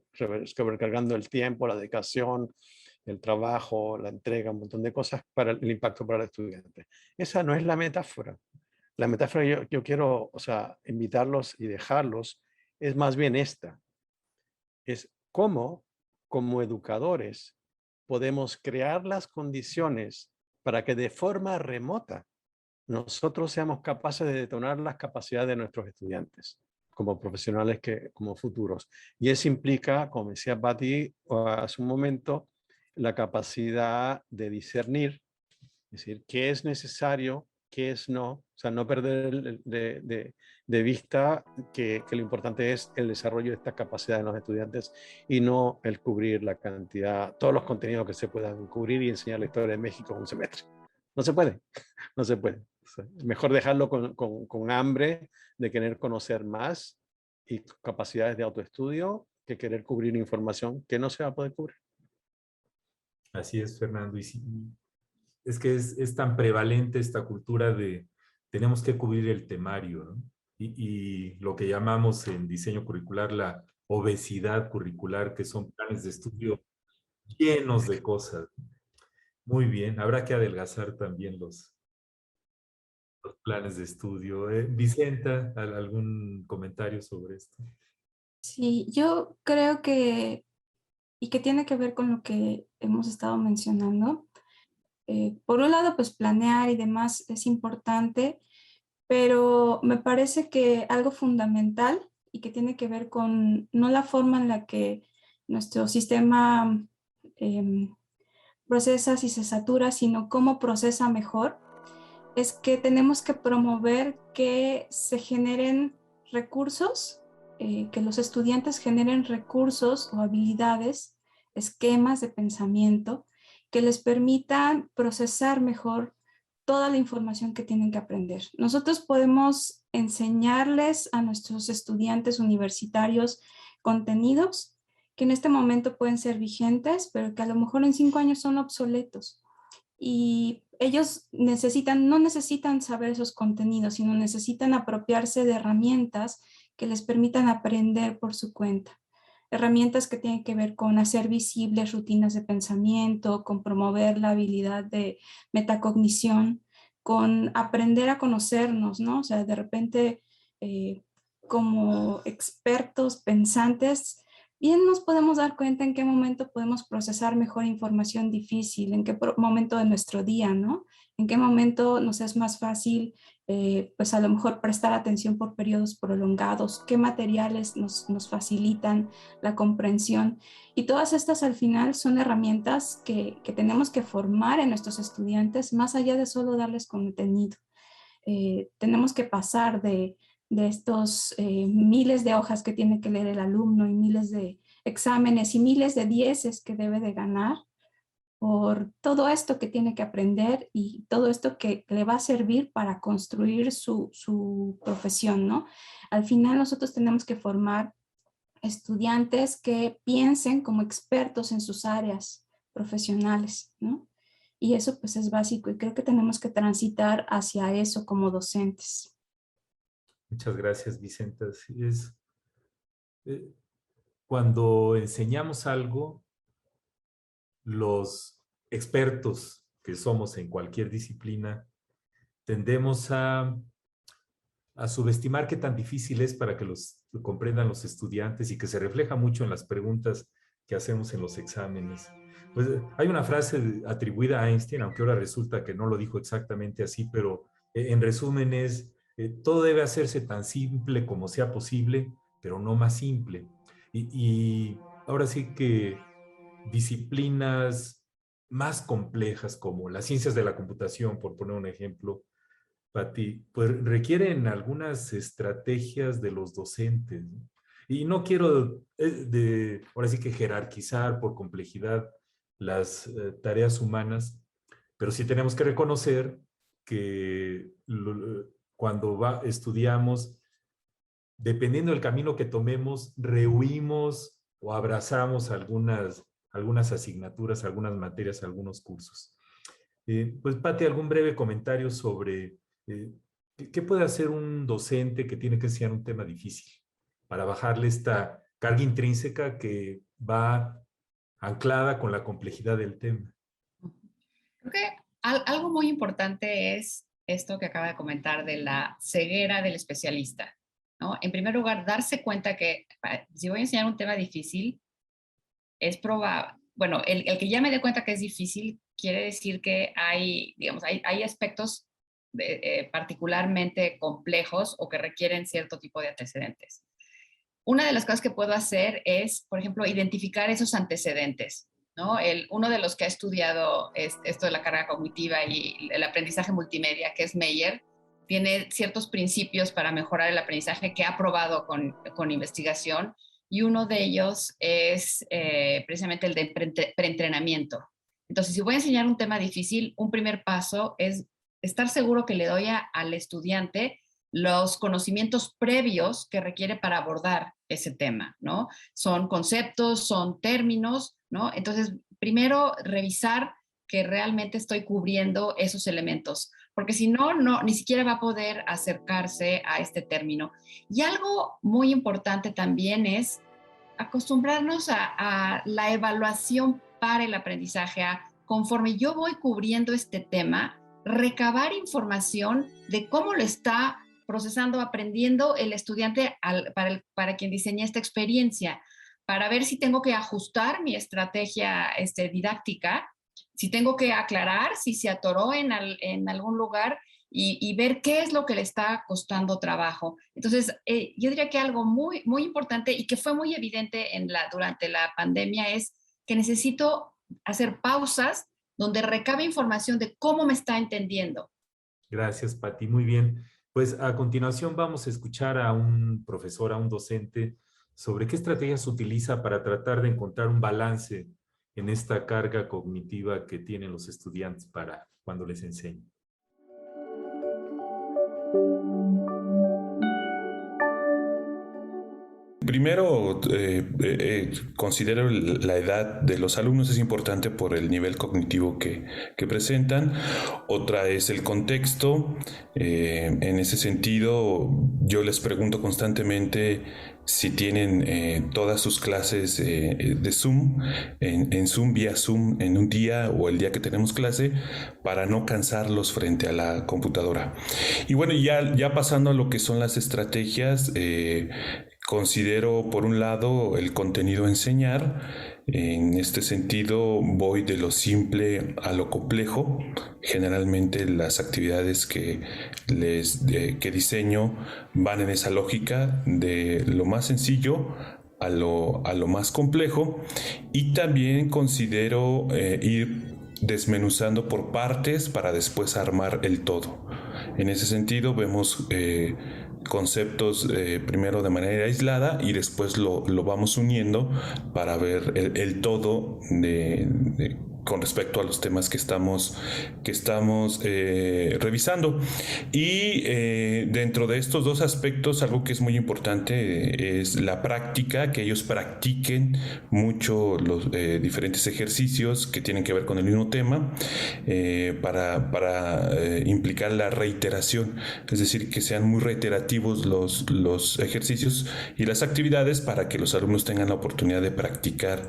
el tiempo, la dedicación, el trabajo, la entrega, un montón de cosas para el impacto para el estudiante. Esa no es la metáfora. La metáfora yo quiero, o sea, invitarlos y dejarlos, es más bien esta. Es cómo, como educadores, podemos crear las condiciones para que de forma remota nosotros seamos capaces de detonar las capacidades de nuestros estudiantes como profesionales, como futuros. Y eso implica, como decía Pati hace un momento, la capacidad de discernir, es decir, qué es necesario, qué es no, o sea, no perder de vista que lo importante es el desarrollo de estas capacidades de los estudiantes y no el cubrir la cantidad, todos los contenidos que se puedan cubrir y enseñar la historia de México en un semestre. No se puede, no se puede. O sea, mejor dejarlo con hambre de querer conocer más y capacidades de autoestudio que querer cubrir información que no se va a poder cubrir. Así es, Fernando. Y sí, es que es tan prevalente esta cultura de tenemos que cubrir el temario, ¿no? Y lo que llamamos en diseño curricular la obesidad curricular, que son planes de estudio llenos de cosas. Muy bien, habrá que adelgazar también los planes de estudio. Vicenta, ¿algún comentario sobre esto? Sí, yo creo que, y que tiene que ver con lo que hemos estado mencionando, por un lado, pues planear y demás es importante, pero me parece que algo fundamental y que tiene que ver con no la forma en la que nuestro sistema procesa y se satura, sino cómo procesa mejor, es que tenemos que promover que se generen recursos, que los estudiantes generen recursos o habilidades, esquemas de pensamiento que les permitan procesar mejor toda la información que tienen que aprender. Nosotros podemos enseñarles a nuestros estudiantes universitarios contenidos que en este momento pueden ser vigentes, pero que a lo mejor en 5 años son obsoletos. Y ellos no necesitan saber esos contenidos, sino necesitan apropiarse de herramientas que les permitan aprender por su cuenta. Herramientas que tienen que ver con hacer visibles rutinas de pensamiento, con promover la habilidad de metacognición, con aprender a conocernos, ¿no? O sea, de repente, como expertos pensantes, bien nos podemos dar cuenta en qué momento podemos procesar mejor información difícil, en qué momento de nuestro día, ¿no? En qué momento nos es más fácil, pues a lo mejor prestar atención por periodos prolongados, qué materiales nos facilitan la comprensión. Y todas estas al final son herramientas que tenemos que formar en nuestros estudiantes, más allá de solo darles contenido. Tenemos que pasar de estos miles de hojas que tiene que leer el alumno y miles de exámenes y miles de dieces que debe de ganar por todo esto que tiene que aprender y todo esto que le va a servir para construir su profesión, ¿no? Al final nosotros tenemos que formar estudiantes que piensen como expertos en sus áreas profesionales, ¿no? Y eso pues es básico y creo que tenemos que transitar hacia eso como docentes. Muchas gracias, Vicenta. Sí, cuando enseñamos algo, los expertos que somos en cualquier disciplina tendemos a subestimar qué tan difícil es para que lo comprendan los estudiantes y que se refleja mucho en las preguntas que hacemos en los exámenes. Pues hay una frase atribuida a Einstein, aunque ahora resulta que no lo dijo exactamente así, pero en resumen es, todo debe hacerse tan simple como sea posible, pero no más simple. Y ahora sí que disciplinas más complejas como las ciencias de la computación, por poner un ejemplo, Pati, pues requieren algunas estrategias de los docentes, ¿no? Y no quiero ahora sí que jerarquizar por complejidad las tareas humanas, pero sí tenemos que reconocer que cuando estudiamos, dependiendo del camino que tomemos, rehuimos o abrazamos algunas asignaturas, algunas materias, algunos cursos. Pues, Pati, ¿algún breve comentario sobre qué puede hacer un docente que tiene que enseñar un tema difícil para bajarle esta carga intrínseca que va anclada con la complejidad del tema? Creo que algo muy importante es esto que acaba de comentar de la ceguera del especialista, ¿no? En primer lugar, darse cuenta que si voy a enseñar un tema difícil, es probable, bueno, el que ya me dé cuenta que es difícil quiere decir que hay, digamos, hay aspectos particularmente complejos o que requieren cierto tipo de antecedentes. Una de las cosas que puedo hacer es, por ejemplo, identificar esos antecedentes, ¿no? Uno de los que ha estudiado esto de la carga cognitiva y el aprendizaje multimedia, que es Meyer, tiene ciertos principios para mejorar el aprendizaje que ha probado con investigación, y uno de ellos es precisamente el de preentrenamiento. Entonces, si voy a enseñar un tema difícil, un primer paso es estar seguro que le doy al estudiante los conocimientos previos que requiere para abordar ese tema, ¿no? Son conceptos, son términos, ¿no? Entonces, primero revisar que realmente estoy cubriendo esos elementos, porque si no, ni siquiera va a poder acercarse a este término. Y algo muy importante también es acostumbrarnos a la evaluación para el aprendizaje, conforme yo voy cubriendo este tema, recabar información de cómo lo está procesando, aprendiendo el estudiante para quien diseñé esta experiencia, para ver si tengo que ajustar mi estrategia didáctica, si tengo que aclarar, si se atoró en algún lugar y ver qué es lo que le está costando trabajo. Entonces, yo diría que algo muy, muy importante y que fue muy evidente durante la pandemia es que necesito hacer pausas donde recabe información de cómo me está entendiendo. Gracias, Pati. Muy bien. Pues a continuación vamos a escuchar a un profesor, a un docente, sobre qué estrategias utiliza para tratar de encontrar un balance en esta carga cognitiva que tienen los estudiantes para cuando les enseñan. Primero, considero la edad de los alumnos es importante por el nivel cognitivo que presentan. Otra es el contexto. En ese sentido, yo les pregunto constantemente si tienen todas sus clases de Zoom, en Zoom, vía Zoom, en un día o el día que tenemos clase, para no cansarlos frente a la computadora. Y bueno, ya pasando a lo que son las estrategias, considero, por un lado, el contenido a enseñar. En este sentido, voy de lo simple a lo complejo. Generalmente las actividades que diseño van en esa lógica de lo más sencillo a lo más complejo. Y también considero ir desmenuzando por partes para después armar el todo. En ese sentido, vemos conceptos primero de manera aislada y después lo vamos uniendo para ver el todo con respecto a los temas que estamos revisando. Y dentro de estos dos aspectos, algo que es muy importante es la práctica, que ellos practiquen mucho los diferentes ejercicios que tienen que ver con el mismo tema, para implicar la reiteración, es decir, que sean muy reiterativos los ejercicios y las actividades para que los alumnos tengan la oportunidad de practicar,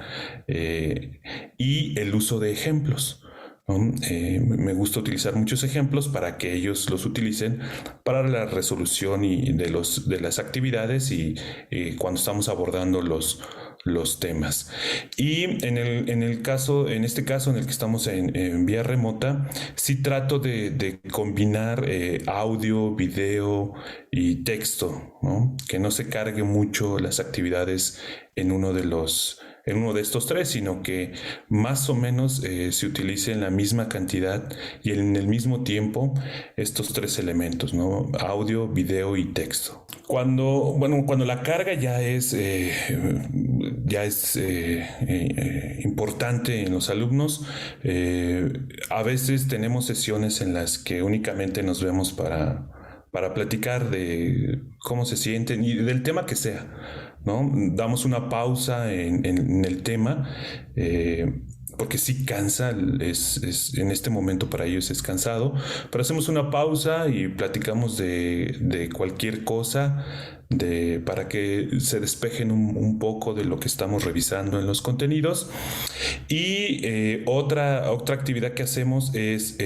y el uso de ejemplos, ¿no? Me gusta utilizar muchos ejemplos para que ellos los utilicen para la resolución de las actividades y cuando estamos abordando los temas. Y en este caso en el que estamos en vía remota, sí trato de combinar audio, video y texto, ¿no? Que no se cargue mucho las actividades en uno de estos tres, sino que más o menos se utilicen la misma cantidad y en el mismo tiempo estos tres elementos, ¿no? Audio, video y texto. Cuando la carga ya es importante en los alumnos, a veces tenemos sesiones en las que únicamente nos vemos para platicar de cómo se sienten y del tema que sea, ¿no? Damos una pausa en el tema, porque sí cansa, en este momento para ellos es cansado, pero hacemos una pausa y platicamos de cualquier cosa, para que se despejen un poco de lo que estamos revisando en los contenidos. Y otra actividad que hacemos es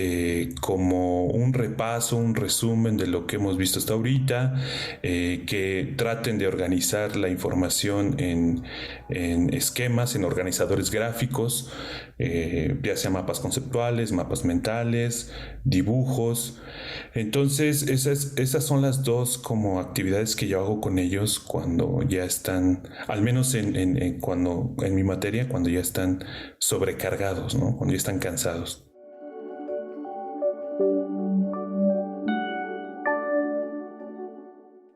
como un repaso, un resumen de lo que hemos visto hasta ahorita, que traten de organizar la información en esquemas, en organizadores gráficos, ya sea mapas conceptuales, mapas mentales, dibujos. Entonces esas son las dos como actividades que yo hago con ellos cuando ya están, al menos en mi materia, cuando ya están sobrecargados, ¿no? Cuando ya están cansados.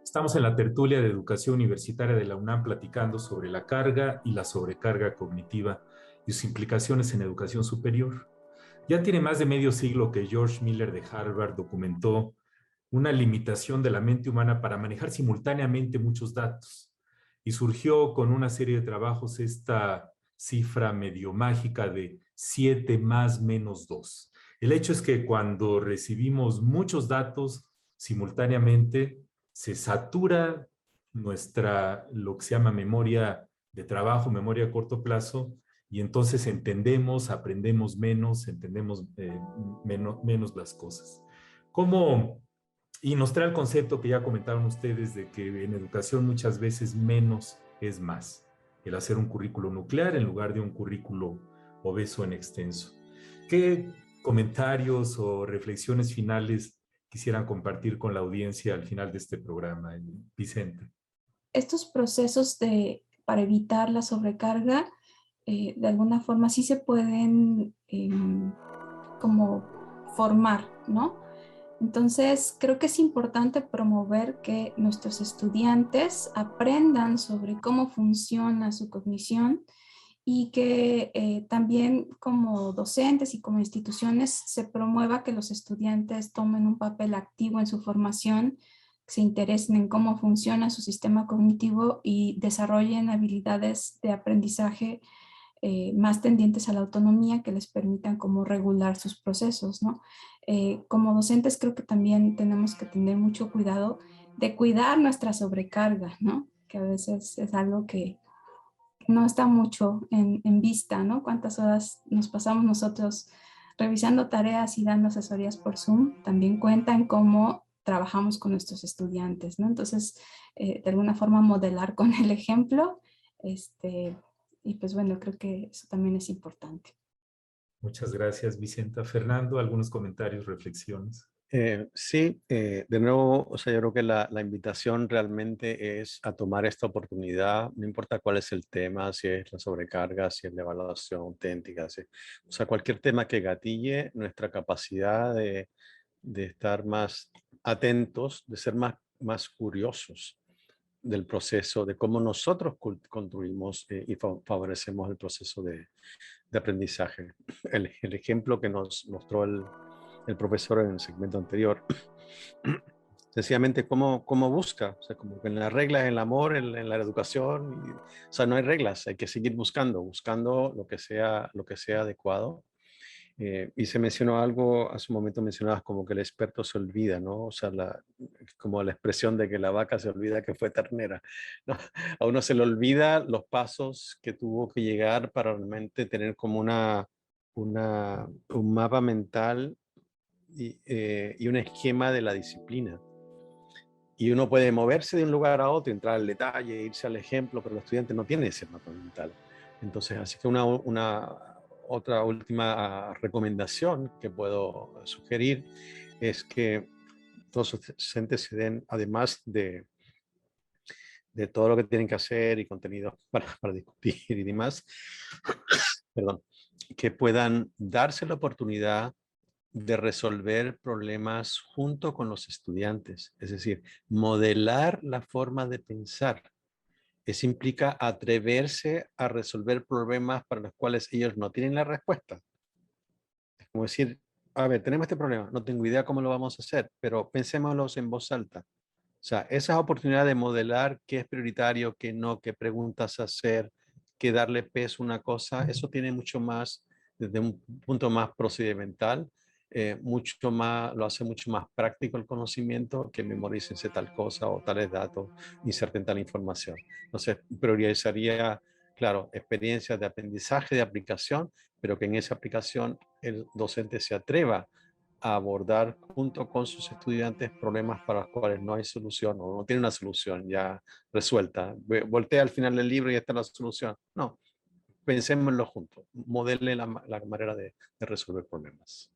Estamos en la tertulia de educación universitaria de la UNAM platicando sobre la carga y la sobrecarga cognitiva y sus implicaciones en educación superior. Ya tiene más de medio siglo que George Miller de Harvard documentó una limitación de la mente humana para manejar simultáneamente muchos datos. Y surgió con una serie de trabajos esta cifra medio mágica de 7 más menos 2. El hecho es que cuando recibimos muchos datos simultáneamente, se satura lo que se llama memoria de trabajo, memoria a corto plazo, y entonces aprendemos menos, entendemos menos las cosas. Y nos trae el concepto que ya comentaron ustedes de que en educación muchas veces menos es más. El hacer un currículo nuclear en lugar de un currículo obeso en extenso. ¿Qué comentarios o reflexiones finales quisieran compartir con la audiencia al final de este programa, Vicente? Estos procesos para evitar la sobrecarga, de alguna forma sí se pueden como formar, ¿no? Entonces, creo que es importante promover que nuestros estudiantes aprendan sobre cómo funciona su cognición y que también como docentes y como instituciones se promueva que los estudiantes tomen un papel activo en su formación, se interesen en cómo funciona su sistema cognitivo y desarrollen habilidades de aprendizaje más tendientes a la autonomía que les permitan como regular sus procesos, ¿no? Como docentes creo que también tenemos que tener mucho cuidado de cuidar nuestra sobrecarga, ¿no? Que a veces es algo que no está mucho en vista, ¿no? Cuántas horas nos pasamos nosotros revisando tareas y dando asesorías por Zoom, también cuentan cómo trabajamos con nuestros estudiantes, ¿no? Entonces, de alguna forma modelar con el ejemplo, y pues bueno, creo que eso también es importante. Muchas gracias, Vicenta. Fernando, algunos comentarios, reflexiones. Sí, de nuevo, o sea, yo creo que la invitación realmente es a tomar esta oportunidad, no importa cuál es el tema, si es la sobrecarga, si es la evaluación auténtica, o sea, cualquier tema que gatille nuestra capacidad de estar más atentos, de ser más curiosos del proceso, de cómo nosotros construimos y favorecemos el proceso de aprendizaje. El ejemplo que nos mostró el profesor en el segmento anterior, sencillamente cómo busca, o sea, como que en las reglas, en el amor, en la educación, o sea, no hay reglas, hay que seguir buscando lo que sea adecuado. Y se mencionó algo, hace un momento mencionabas como que el experto se olvida, ¿no? O sea, como la expresión de que la vaca se olvida que fue ternera, ¿no? A uno se le olvida los pasos que tuvo que llegar para realmente tener como un mapa mental y un esquema de la disciplina. Y uno puede moverse de un lugar a otro, entrar al detalle, irse al ejemplo, pero el estudiante no tiene ese mapa mental. Entonces, así que otra última recomendación que puedo sugerir es que todos los docentes se den, además de todo lo que tienen que hacer y contenidos para discutir y demás, perdón, que puedan darse la oportunidad de resolver problemas junto con los estudiantes, es decir, modelar la forma de pensar. Eso implica atreverse a resolver problemas para los cuales ellos no tienen la respuesta. Es como decir, a ver, tenemos este problema, no tengo idea cómo lo vamos a hacer, pero pensémoslo en voz alta. O sea, esa oportunidad de modelar qué es prioritario, qué no, qué preguntas hacer, qué darle peso a una cosa, eso tiene mucho más, desde un punto más procedimental, lo hace mucho más práctico el conocimiento que memorícense tal cosa o tales datos, inserten tal información. Entonces, priorizaría, claro, experiencias de aprendizaje, de aplicación, pero que en esa aplicación el docente se atreva a abordar junto con sus estudiantes problemas para los cuales no hay solución o no tiene una solución ya resuelta. Voltea al final del libro y está la solución. No, pensémoslo juntos, modele la manera de resolver problemas.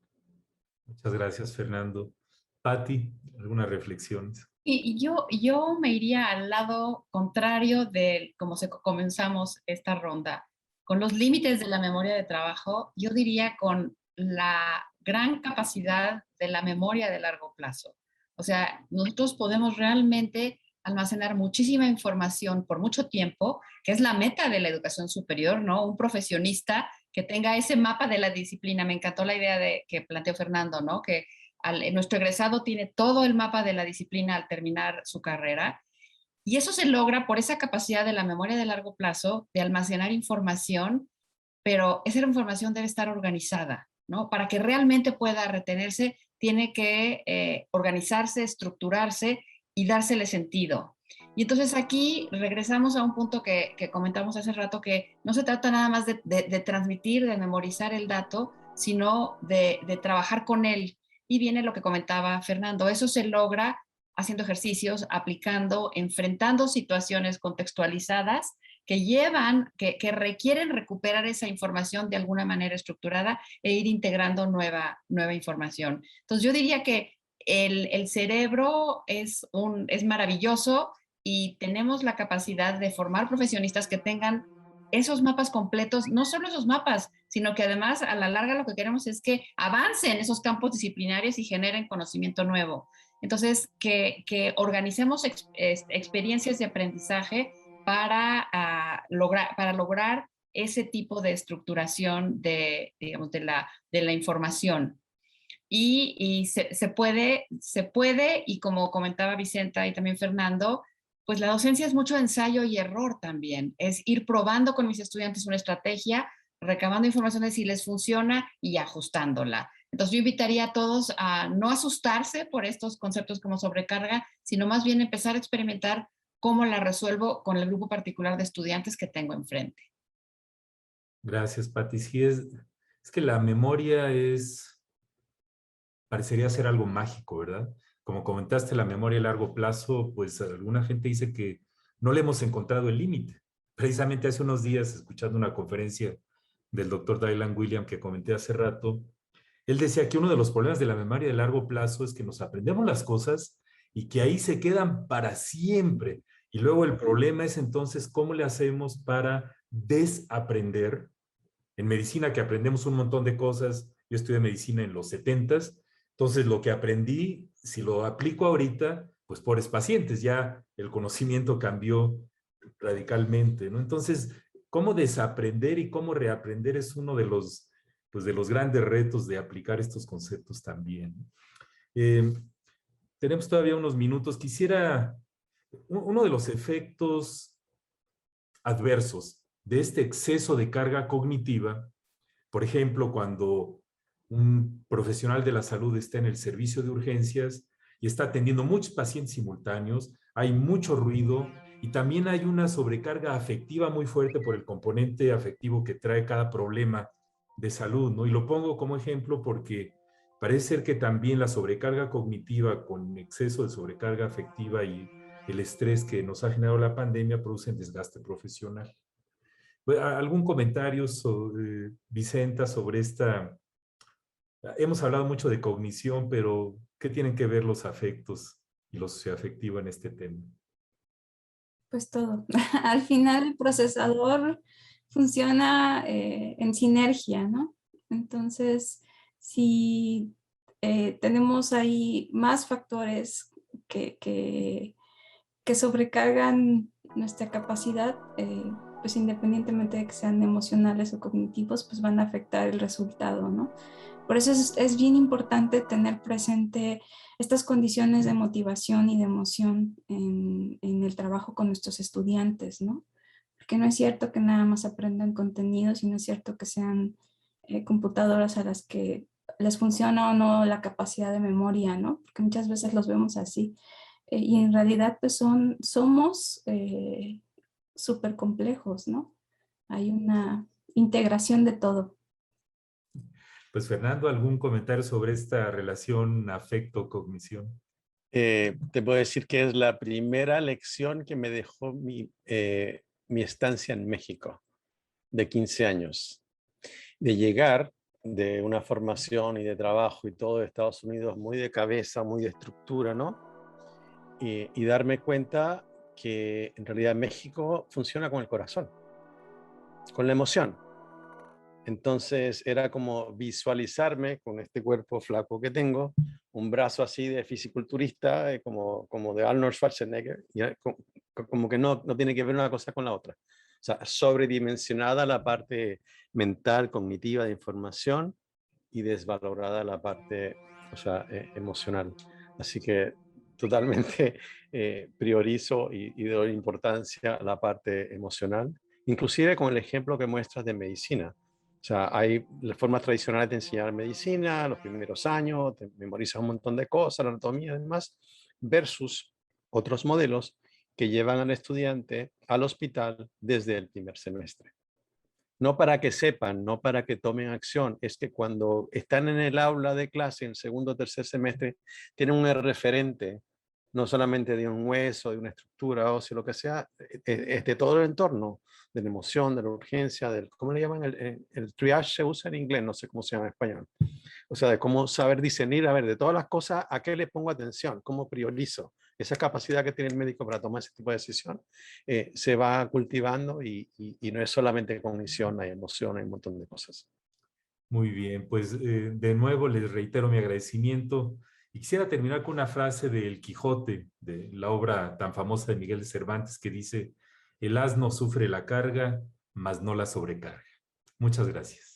Muchas gracias, Fernando. Patti, algunas reflexiones. Y yo me iría al lado contrario de cómo comenzamos esta ronda. Con los límites de la memoria de trabajo, yo diría con la gran capacidad de la memoria de largo plazo. O sea, nosotros podemos realmente almacenar muchísima información por mucho tiempo, que es la meta de la educación superior, ¿no? Un profesionista que tenga ese mapa de la disciplina. Me encantó la idea que planteó Fernando, ¿no? Que nuestro egresado tiene todo el mapa de la disciplina al terminar su carrera. Y eso se logra por esa capacidad de la memoria de largo plazo de almacenar información, pero esa información debe estar organizada, ¿no? Para que realmente pueda retenerse, tiene que organizarse, estructurarse y dársele sentido. Y entonces aquí regresamos a un punto que comentamos hace rato, que no se trata nada más de transmitir, de memorizar el dato, sino de trabajar con él. Y viene lo que comentaba Fernando, eso se logra haciendo ejercicios, aplicando, enfrentando situaciones contextualizadas que requieren recuperar esa información de alguna manera estructurada e ir integrando nueva información. Entonces yo diría que el cerebro es maravilloso y tenemos la capacidad de formar profesionistas que tengan esos mapas completos, no solo esos mapas, sino que además a la larga lo que queremos es que avancen esos campos disciplinarios y generen conocimiento nuevo. Entonces, que organicemos experiencias de aprendizaje para lograr ese tipo de estructuración de, digamos, de la información. Y se puede, y como comentaba Vicenta y también Fernando, pues la docencia es mucho ensayo y error también. Es ir probando con mis estudiantes una estrategia, recabando información de si les funciona y ajustándola. Entonces yo invitaría a todos a no asustarse por estos conceptos como sobrecarga, sino más bien empezar a experimentar cómo la resuelvo con el grupo particular de estudiantes que tengo enfrente. Gracias, Pati. Sí, es que la memoria parecería ser algo mágico, ¿verdad? Como comentaste, la memoria a largo plazo, pues alguna gente dice que no le hemos encontrado el límite. Precisamente hace unos días, escuchando una conferencia del doctor Dylan Williams que comenté hace rato, él decía que uno de los problemas de la memoria de largo plazo es que nos aprendemos las cosas y que ahí se quedan para siempre. Y luego el problema es entonces cómo le hacemos para desaprender. En medicina que aprendemos un montón de cosas, yo estudié medicina en los 70s, entonces lo que aprendí, si lo aplico ahorita, pues pobres pacientes, ya el conocimiento cambió radicalmente, ¿no? Entonces, cómo desaprender y cómo reaprender es uno pues, de los grandes retos de aplicar estos conceptos también. Tenemos todavía unos minutos. Quisiera, uno de los efectos adversos de este exceso de carga cognitiva, por ejemplo, cuando un profesional de la salud está en el servicio de urgencias y está atendiendo muchos pacientes simultáneos, hay mucho ruido y también hay una sobrecarga afectiva muy fuerte por el componente afectivo que trae cada problema de salud, ¿no? Y lo pongo como ejemplo porque parece ser que también la sobrecarga cognitiva con exceso de sobrecarga afectiva y el estrés que nos ha generado la pandemia producen desgaste profesional. ¿Algún comentario, Vicenta, sobre esta? Hemos hablado mucho de cognición, pero ¿qué tienen que ver los afectos y lo socioafectivo en este tema? Pues todo. Al final el procesador funciona en sinergia, ¿no? Entonces, si tenemos ahí más factores que sobrecargan nuestra capacidad, pues independientemente de que sean emocionales o cognitivos, pues van a afectar el resultado, ¿no? Por eso es bien importante tener presente estas condiciones de motivación y de emoción en el trabajo con nuestros estudiantes, ¿no? Porque no es cierto que nada más aprendan contenidos y no es cierto que sean computadoras a las que les funciona o no la capacidad de memoria, ¿no? Porque muchas veces los vemos así. Y en realidad pues somos súper complejos, ¿no? Hay una integración de todo. Pues Fernando, ¿algún comentario sobre esta relación afecto-cognición? Te puedo decir que es la primera lección que me dejó mi estancia en México, de 15 años. De llegar de una formación y de trabajo y todo de Estados Unidos muy de cabeza, muy de estructura, ¿no? Y darme cuenta que en realidad México funciona con el corazón, con la emoción. Entonces era como visualizarme con este cuerpo flaco que tengo, un brazo así de fisiculturista, como de Arnold Schwarzenegger, y como que no tiene que ver una cosa con la otra. O sea, sobredimensionada la parte mental, cognitiva de información y desvalorada la parte, o sea, emocional. Así que totalmente priorizo y doy importancia a la parte emocional, inclusive con el ejemplo que muestras de medicina. O sea, hay las formas tradicionales de enseñar medicina, los primeros años, te memorizas un montón de cosas, la anatomía y demás, versus otros modelos que llevan al estudiante al hospital desde el primer semestre. No para que sepan, no para que tomen acción, es que cuando están en el aula de clase, en segundo o tercer semestre, tienen un referente, no solamente de un hueso, de una estructura ósea, lo que sea, es de todo el entorno, de la emoción, de la urgencia, ¿cómo le llaman? El triage se usa en inglés, no sé cómo se llama en español. O sea, de cómo saber discernir, a ver, de todas las cosas, ¿a qué le pongo atención? ¿Cómo priorizo? Esa capacidad que tiene el médico para tomar ese tipo de decisión se va cultivando y no es solamente cognición, hay emoción, hay un montón de cosas. Muy bien, pues de nuevo les reitero mi agradecimiento y quisiera terminar con una frase del Quijote, de la obra tan famosa de Miguel de Cervantes, que dice: el asno sufre la carga mas no la sobrecarga. Muchas gracias.